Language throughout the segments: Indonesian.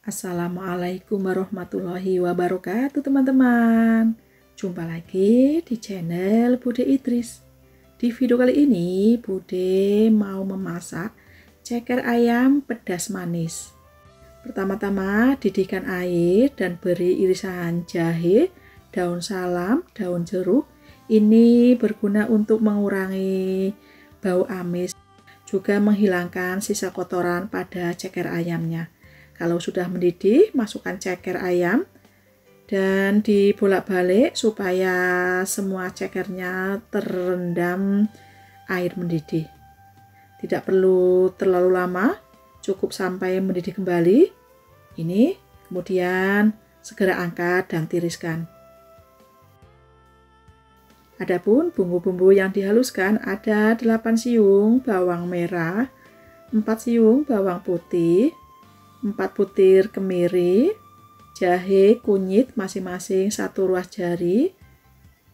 Assalamualaikum warahmatullahi wabarakatuh teman-teman. Jumpa lagi di channel Bude Idris. Di video kali ini Bude mau memasak ceker ayam pedas manis. Pertama-tama didihkan air dan beri irisan jahe, daun salam, daun jeruk. Ini berguna untuk mengurangi bau amis, juga menghilangkan sisa kotoran pada ceker ayamnya. Kalau sudah mendidih, masukkan ceker ayam dan dibolak-balik supaya semua cekernya terendam air mendidih. Tidak perlu terlalu lama, cukup sampai mendidih kembali. Ini kemudian segera angkat dan tiriskan. Adapun bumbu-bumbu yang dihaluskan ada 8 siung bawang merah, 4 siung bawang putih, 4 butir kemiri, jahe kunyit masing-masing 1 ruas jari,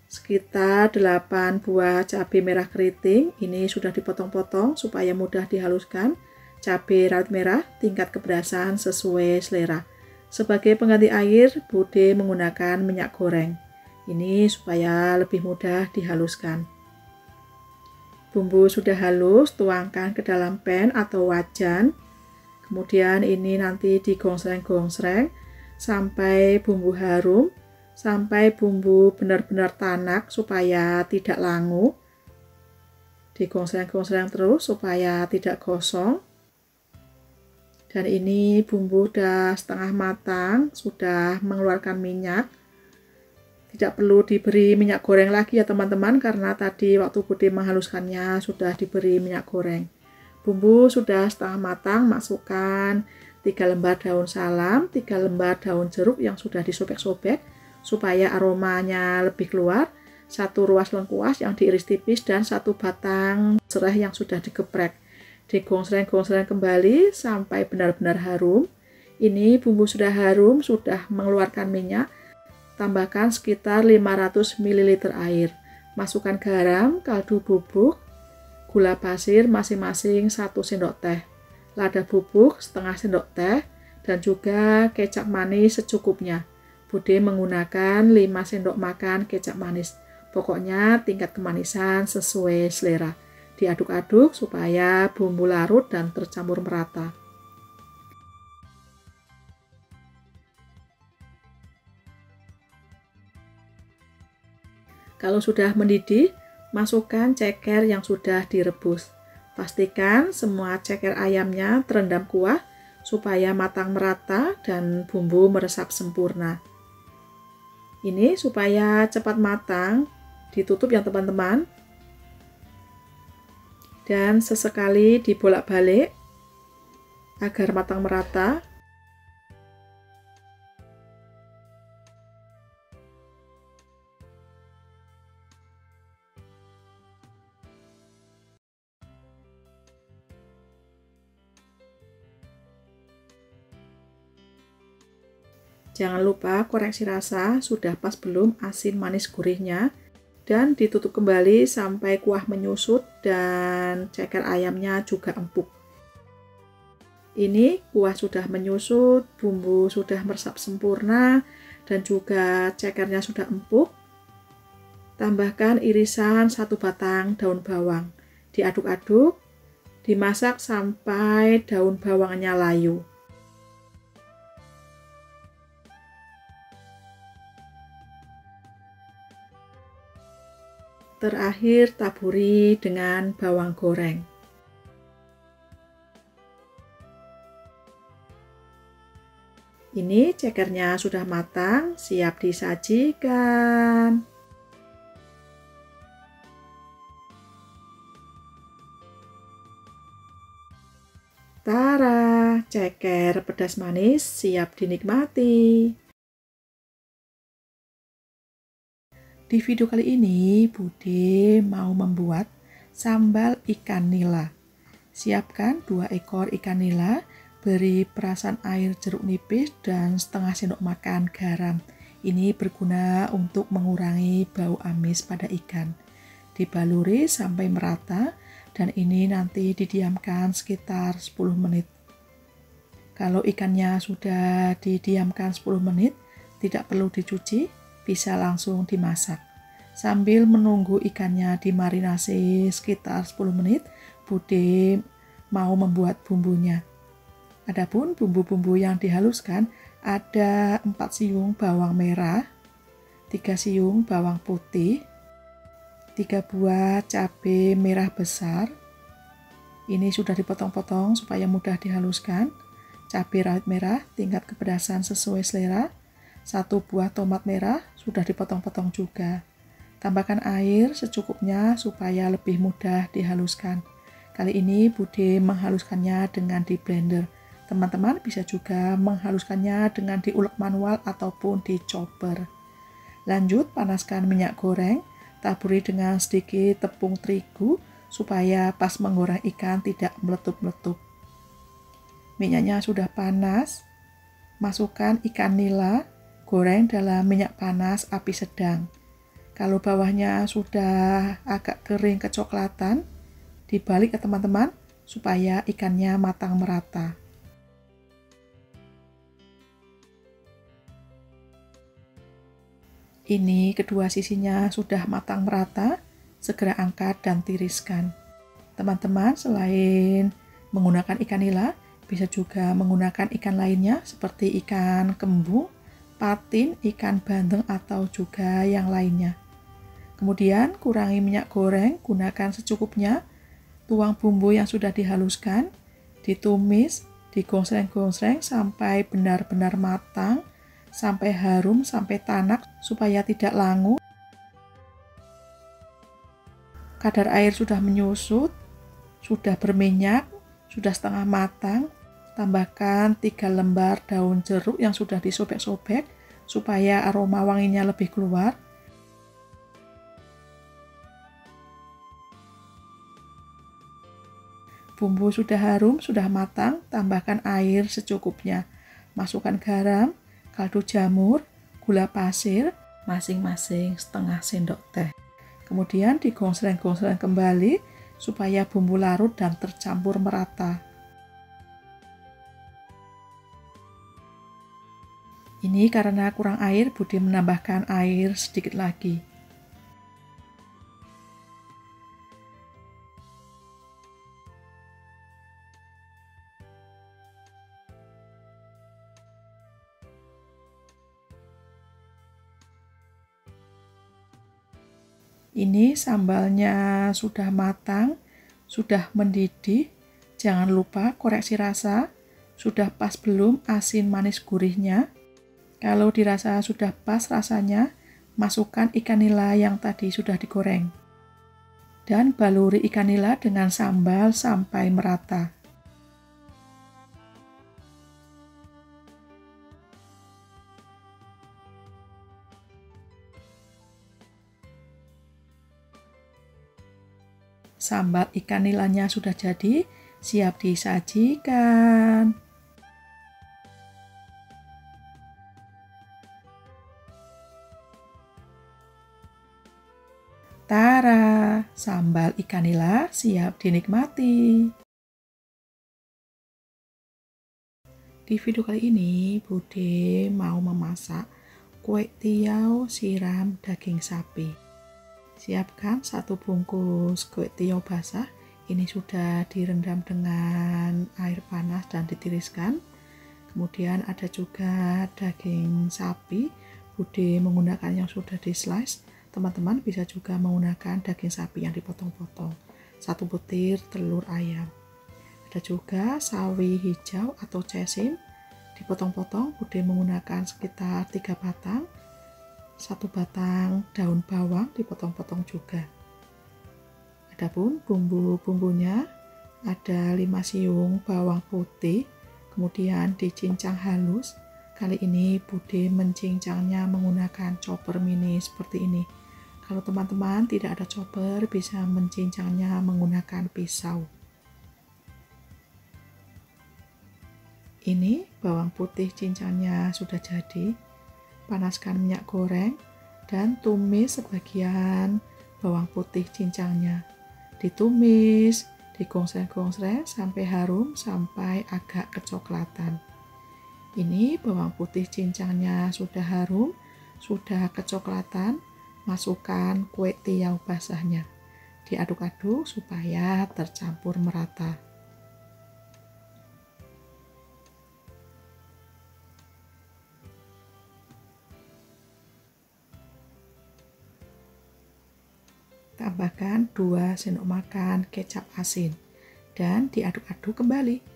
sekitar 8 buah cabai merah keriting. Ini sudah dipotong-potong supaya mudah dihaluskan. Cabai rawit merah tingkat kepedasan sesuai selera. Sebagai pengganti air, Bude menggunakan minyak goreng. Ini supaya lebih mudah dihaluskan. Bumbu sudah halus, tuangkan ke dalam pan atau wajan. Kemudian ini nanti digongsreng-gongsreng sampai bumbu harum, sampai bumbu benar-benar tanak supaya tidak langu. Digongsreng-gongsreng terus supaya tidak gosong. Dan ini bumbu sudah setengah matang, sudah mengeluarkan minyak. Tidak perlu diberi minyak goreng lagi ya teman-teman, karena tadi waktu Bude menghaluskannya sudah diberi minyak goreng. Bumbu sudah setengah matang, masukkan 3 lembar daun salam, 3 lembar daun jeruk yang sudah disobek-sobek supaya aromanya lebih keluar, 1 ruas lengkuas yang diiris tipis dan 1 batang serai yang sudah digeprek. Digongsreng-gongsreng kembali sampai benar-benar harum. Ini bumbu sudah harum, sudah mengeluarkan minyak. Tambahkan sekitar 500 ml air. Masukkan garam, kaldu bubuk, gula pasir masing-masing 1 sendok teh, lada bubuk setengah sendok teh, dan juga kecap manis secukupnya. Bude menggunakan 5 sendok makan kecap manis. Pokoknya tingkat kemanisan sesuai selera. Diaduk-aduk supaya bumbu larut dan tercampur merata. Kalau sudah mendidih, masukkan ceker yang sudah direbus. Pastikan semua ceker ayamnya terendam kuah supaya matang merata dan bumbu meresap sempurna. Ini supaya cepat matang, ditutup ya teman-teman. Dan sesekali dibolak-balik agar matang merata. Jangan lupa koreksi rasa sudah pas belum asin manis gurihnya, dan ditutup kembali sampai kuah menyusut dan ceker ayamnya juga empuk. Ini kuah sudah menyusut, bumbu sudah meresap sempurna, dan juga cekernya sudah empuk. Tambahkan irisan 1 batang daun bawang. Diaduk-aduk, dimasak sampai daun bawangnya layu. Terakhir taburi dengan bawang goreng. Ini cekernya sudah matang, siap disajikan. Tara, ceker pedas manis siap dinikmati. Di video kali ini, Bude mau membuat sambal ikan nila. Siapkan 2 ekor ikan nila, beri perasan air jeruk nipis dan setengah sendok makan garam. Ini berguna untuk mengurangi bau amis pada ikan. Dibaluri sampai merata dan ini nanti didiamkan sekitar 10 menit. Kalau ikannya sudah didiamkan 10 menit, tidak perlu dicuci, bisa langsung dimasak. Sambil menunggu ikannya dimarinasi sekitar 10 menit, Bude mau membuat bumbunya. Adapun bumbu-bumbu yang dihaluskan ada 4 siung bawang merah, 3 siung bawang putih, 3 buah cabai merah besar. Ini sudah dipotong-potong supaya mudah dihaluskan. Cabai rawit merah tingkat kepedasan sesuai selera. 1 buah tomat merah sudah dipotong-potong juga. Tambahkan air secukupnya supaya lebih mudah dihaluskan. Kali ini Bude menghaluskannya dengan di blender. Teman-teman bisa juga menghaluskannya dengan diulek manual ataupun di chopper. Lanjut, panaskan minyak goreng, taburi dengan sedikit tepung terigu supaya pas menggoreng ikan tidak meletup-meletup. Minyaknya sudah panas, masukkan ikan nila, goreng dalam minyak panas api sedang. Kalau bawahnya sudah agak kering kecoklatan, dibalik ya teman-teman supaya ikannya matang merata. Ini kedua sisinya sudah matang merata, segera angkat dan tiriskan. Teman-teman, selain menggunakan ikan nila, bisa juga menggunakan ikan lainnya seperti ikan kembung, patin, ikan bandeng atau juga yang lainnya. Kemudian kurangi minyak goreng, gunakan secukupnya, tuang bumbu yang sudah dihaluskan, ditumis, digosreng-gosreng sampai benar-benar matang, sampai harum, sampai tanak supaya tidak langu. Kadar air sudah menyusut, sudah berminyak, sudah setengah matang. Tambahkan 3 lembar daun jeruk yang sudah disobek-sobek supaya aroma wanginya lebih keluar. Bumbu sudah harum, sudah matang, tambahkan air secukupnya. Masukkan garam, kaldu jamur, gula pasir, masing-masing setengah sendok teh. Kemudian digosreng-gosreng kembali supaya bumbu larut dan tercampur merata. Ini karena kurang air, Bude menambahkan air sedikit lagi. Ini sambalnya sudah matang, sudah mendidih. Jangan lupa koreksi rasa, sudah pas belum asin manis gurihnya. Kalau dirasa sudah pas rasanya, masukkan ikan nila yang tadi sudah digoreng. Dan baluri ikan nila dengan sambal sampai merata. Sambal ikan nilanya sudah jadi, siap disajikan. Tara, sambal ikan nila siap dinikmati. Di video kali ini, Bude mau memasak kue tiaw siram daging sapi. Siapkan 1 bungkus kue tiaw basah. Ini sudah direndam dengan air panas dan ditiriskan. Kemudian ada juga daging sapi. Bude menggunakan yang sudah di slice. Teman-teman bisa juga menggunakan daging sapi yang dipotong-potong. 1 butir telur ayam. Ada juga sawi hijau atau cesim. Dipotong-potong, Bude menggunakan sekitar 3 batang. 1 batang daun bawang dipotong-potong juga. Adapun bumbu-bumbunya ada 5 siung bawang putih, kemudian dicincang halus. Kali ini Bude mencincangnya menggunakan chopper mini seperti ini. Kalau teman-teman tidak ada chopper, bisa mencincangnya menggunakan pisau. Ini bawang putih cincangnya sudah jadi. Panaskan minyak goreng dan tumis sebagian bawang putih cincangnya. Ditumis, digosreng-gosreng sampai harum, sampai agak kecoklatan. Ini bawang putih cincangnya sudah harum, sudah kecoklatan. Masukkan kue tiaw basahnya. Diaduk-aduk supaya tercampur merata. Tambahkan 2 sendok makan kecap asin dan diaduk-aduk kembali.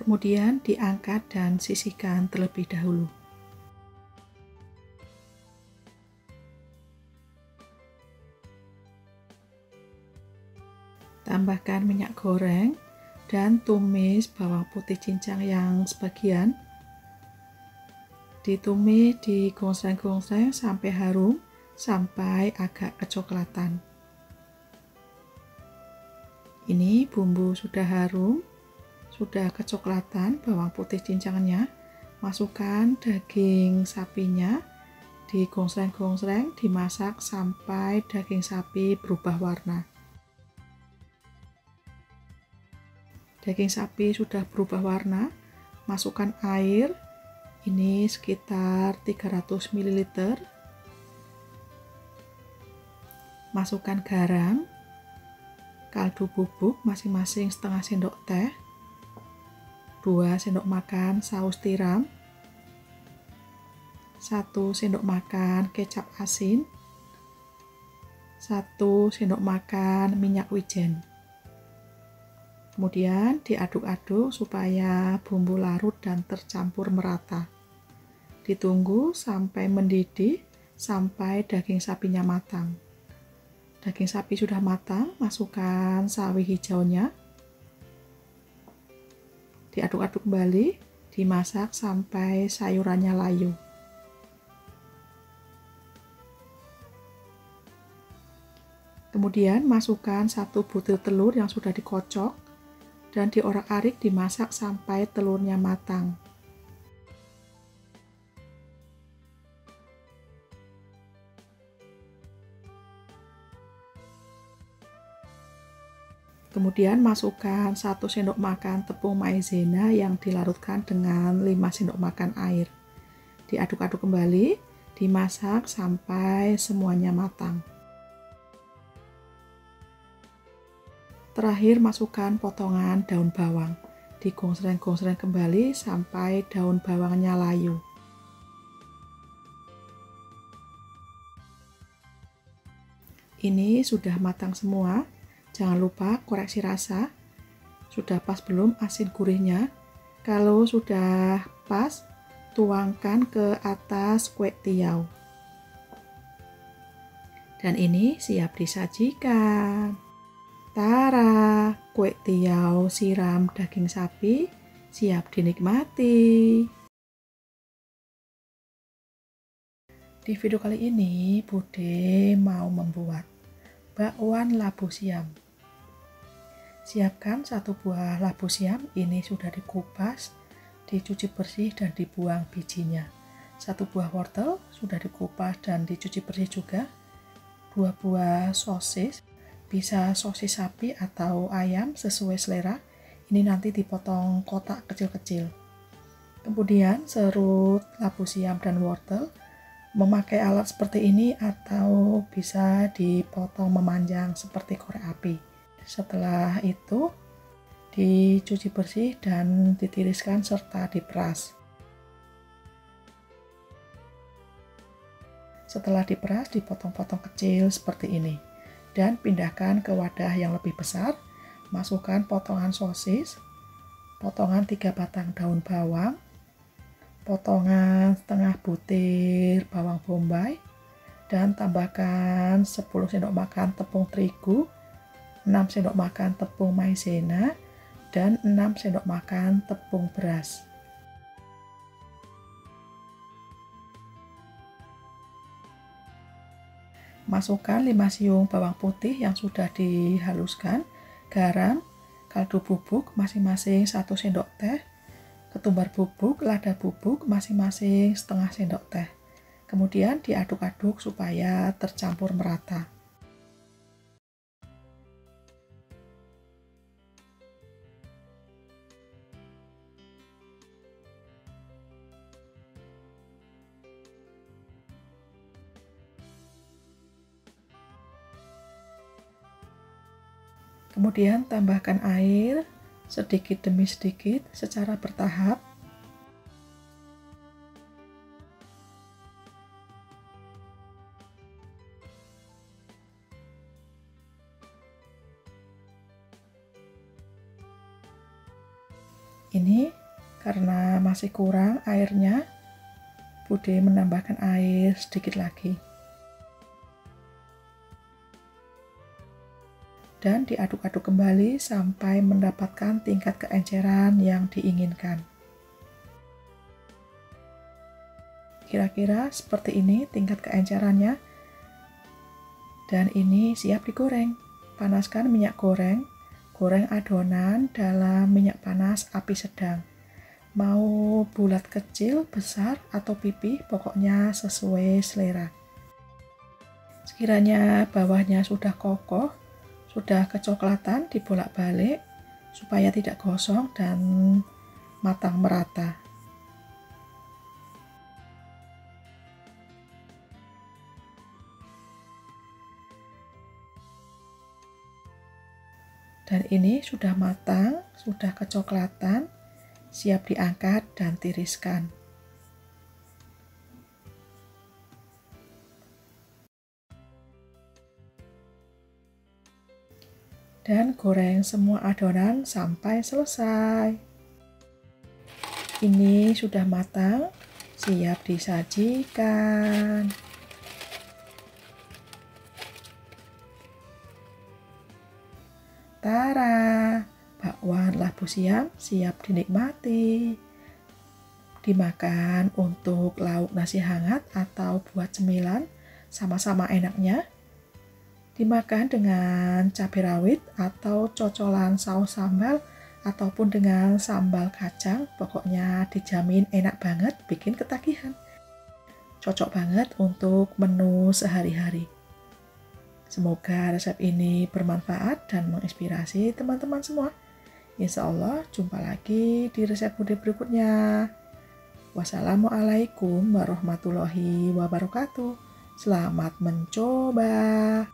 Kemudian diangkat dan sisihkan terlebih dahulu. Tambahkan minyak goreng dan tumis bawang putih cincang yang sebagian. Ditumis, digongsreng-gongsreng sampai harum, sampai agak kecoklatan. Ini bumbu sudah harum, sudah kecoklatan bawang putih cincangnya. Masukkan daging sapinya, digongsreng-gongsreng, dimasak sampai daging sapi berubah warna. Daging sapi sudah berubah warna, masukkan air, ini sekitar 300 ml. Masukkan garam, kaldu bubuk masing-masing setengah sendok teh, 2 sendok makan saus tiram, 1 sendok makan kecap asin, 1 sendok makan minyak wijen. Kemudian diaduk-aduk supaya bumbu larut dan tercampur merata. Ditunggu sampai mendidih, sampai daging sapinya matang. Daging sapi sudah matang, masukkan sawi hijaunya. Diaduk-aduk kembali, dimasak sampai sayurannya layu. Kemudian masukkan 1 butir telur yang sudah dikocok dan diorak-arik, dimasak sampai telurnya matang. Kemudian masukkan 1 sendok makan tepung maizena yang dilarutkan dengan 5 sendok makan air. Diaduk-aduk kembali, dimasak sampai semuanya matang. Terakhir masukkan potongan daun bawang. Digongsreng-gongsreng kembali sampai daun bawangnya layu. Ini sudah matang semua. Jangan lupa koreksi rasa. Sudah pas belum asin gurihnya? Kalau sudah pas, tuangkan ke atas kue tiaw. Dan ini siap disajikan. Tara, kue tiaw siram daging sapi siap dinikmati. Di video kali ini, Bude mau membuat bakwan labu siam. Siapkan 1 buah labu siam, ini sudah dikupas, dicuci bersih dan dibuang bijinya. 1 buah wortel sudah dikupas dan dicuci bersih juga. 2 buah sosis, bisa sosis sapi atau ayam sesuai selera. Ini nanti dipotong kotak kecil-kecil. Kemudian serut labu siam dan wortel. Memakai alat seperti ini atau bisa dipotong memanjang seperti korek api. Setelah itu dicuci bersih dan ditiriskan serta diperas. Setelah diperas, dipotong-potong kecil seperti ini. Dan pindahkan ke wadah yang lebih besar. Masukkan potongan sosis, potongan 3 batang daun bawang, potongan setengah butir bawang bombay, dan tambahkan 10 sendok makan tepung terigu, 6 sendok makan tepung maizena, dan 6 sendok makan tepung beras. Masukkan 5 siung bawang putih yang sudah dihaluskan, garam, kaldu bubuk masing-masing 1 sendok teh, ketumbar bubuk, lada bubuk masing-masing setengah sendok teh. Kemudian diaduk-aduk supaya tercampur merata. Kemudian tambahkan air sedikit demi sedikit secara bertahap. Ini karena masih kurang airnya, Bude menambahkan air sedikit lagi. Dan diaduk-aduk kembali sampai mendapatkan tingkat keenceran yang diinginkan. Kira-kira seperti ini tingkat keencerannya. Dan ini siap digoreng. Panaskan minyak goreng. Goreng adonan dalam minyak panas api sedang. Mau bulat kecil, besar, atau pipih, pokoknya sesuai selera. Sekiranya bawahnya sudah kokoh, sudah kecoklatan, dibolak-balik supaya tidak gosong dan matang merata. Dan ini sudah matang, sudah kecoklatan, siap diangkat dan tiriskan. Dan goreng semua adonan sampai selesai. Ini sudah matang, siap disajikan. Tara, bakwan labu siam siap dinikmati. Dimakan untuk lauk nasi hangat atau buat cemilan, sama-sama enaknya. Dimakan dengan cabai rawit atau cocolan saus sambal ataupun dengan sambal kacang, pokoknya dijamin enak banget, bikin ketagihan. Cocok banget untuk menu sehari-hari. Semoga resep ini bermanfaat dan menginspirasi teman-teman semua. Insya Allah jumpa lagi di resep Bude berikutnya. Wassalamualaikum warahmatullahi wabarakatuh. Selamat mencoba.